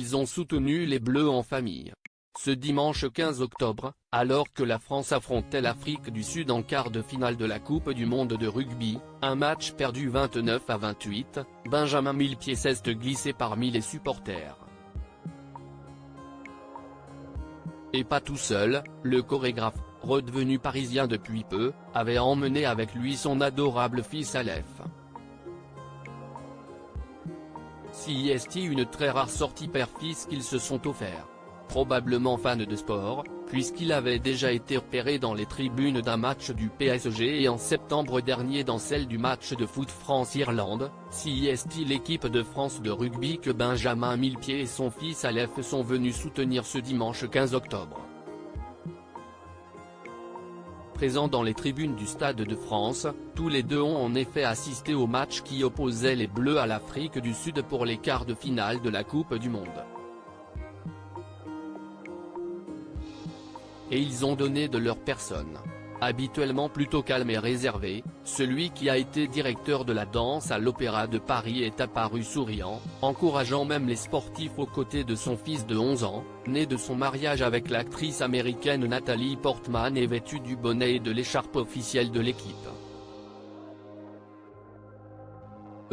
ils ont soutenu les Bleus en famille. Ce dimanche 15 octobre, alors que la France affrontait l'Afrique du Sud en quart de finale de la Coupe du monde de rugby, un match perdu 29-28, Benjamin Millepied s'est glissé parmi les supporters. Et pas tout seul, le chorégraphe, redevenu parisien depuis peu, avait emmené avec lui son adorable fils Aleph. C'est une très rare sortie père-fils qu'ils se sont offerts. Probablement fan de sport, puisqu'il avait déjà été repéré dans les tribunes d'un match du PSG et en septembre dernier dans celle du match de foot France-Irlande, c'est l'équipe de France de rugby que Benjamin Millepied et son fils Aleph sont venus soutenir ce dimanche 15 octobre. Présents dans les tribunes du Stade de France, tous les deux ont en effet assisté au match qui opposait les Bleus à l'Afrique du Sud pour les quarts de finale de la Coupe du monde. Et ils ont donné de leur personne. Habituellement plutôt calme et réservé, celui qui a été directeur de la danse à l'Opéra de Paris est apparu souriant, encourageant même les sportifs aux côtés de son fils de 11 ans, né de son mariage avec l'actrice américaine Natalie Portman et vêtu du bonnet et de l'écharpe officielle de l'équipe.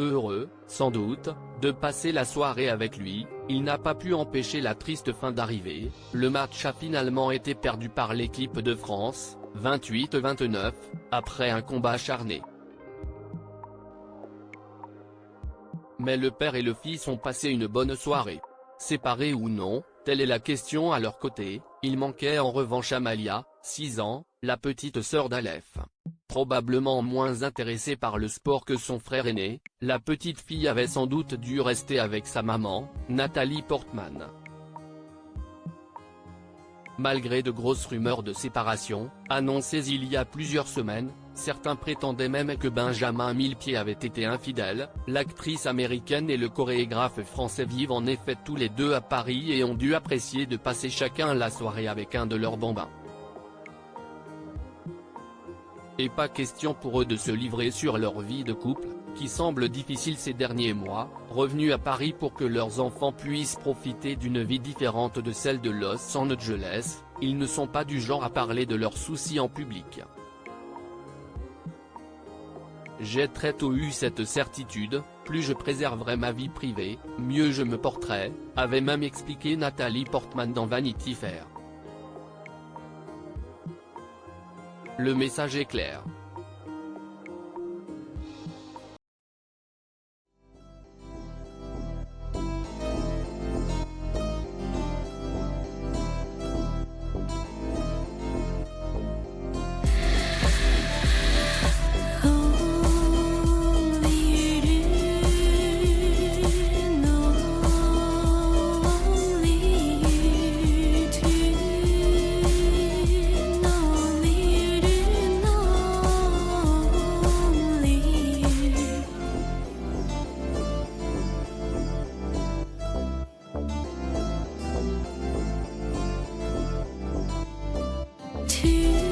Heureux, sans doute, de passer la soirée avec lui, il n'a pas pu empêcher la triste fin d'arriver. Le match a finalement été perdu par l'équipe de France, 28-29, après un combat acharné. Mais le père et le fils ont passé une bonne soirée. Séparés ou non, telle est la question à leur côté. Il manquait en revanche Amalia, 6 ans, la petite sœur d'Aleph. Probablement moins intéressée par le sport que son frère aîné, la petite fille avait sans doute dû rester avec sa maman, Natalie Portman. Malgré de grosses rumeurs de séparation, annoncées il y a plusieurs semaines, certains prétendaient même que Benjamin Millepied avait été infidèle. L'actrice américaine et le chorégraphe français vivent en effet tous les deux à Paris et ont dû apprécier de passer chacun la soirée avec un de leurs bambins. Et pas question pour eux de se livrer sur leur vie de couple, qui semble difficile ces derniers mois, revenus à Paris pour que leurs enfants puissent profiter d'une vie différente de celle de Los Angeles, ils ne sont pas du genre à parler de leurs soucis en public. J'ai très tôt eu cette certitude, plus je préserverai ma vie privée, mieux je me porterai, avait même expliqué Natalie Portman dans Vanity Fair. Le message est clair. To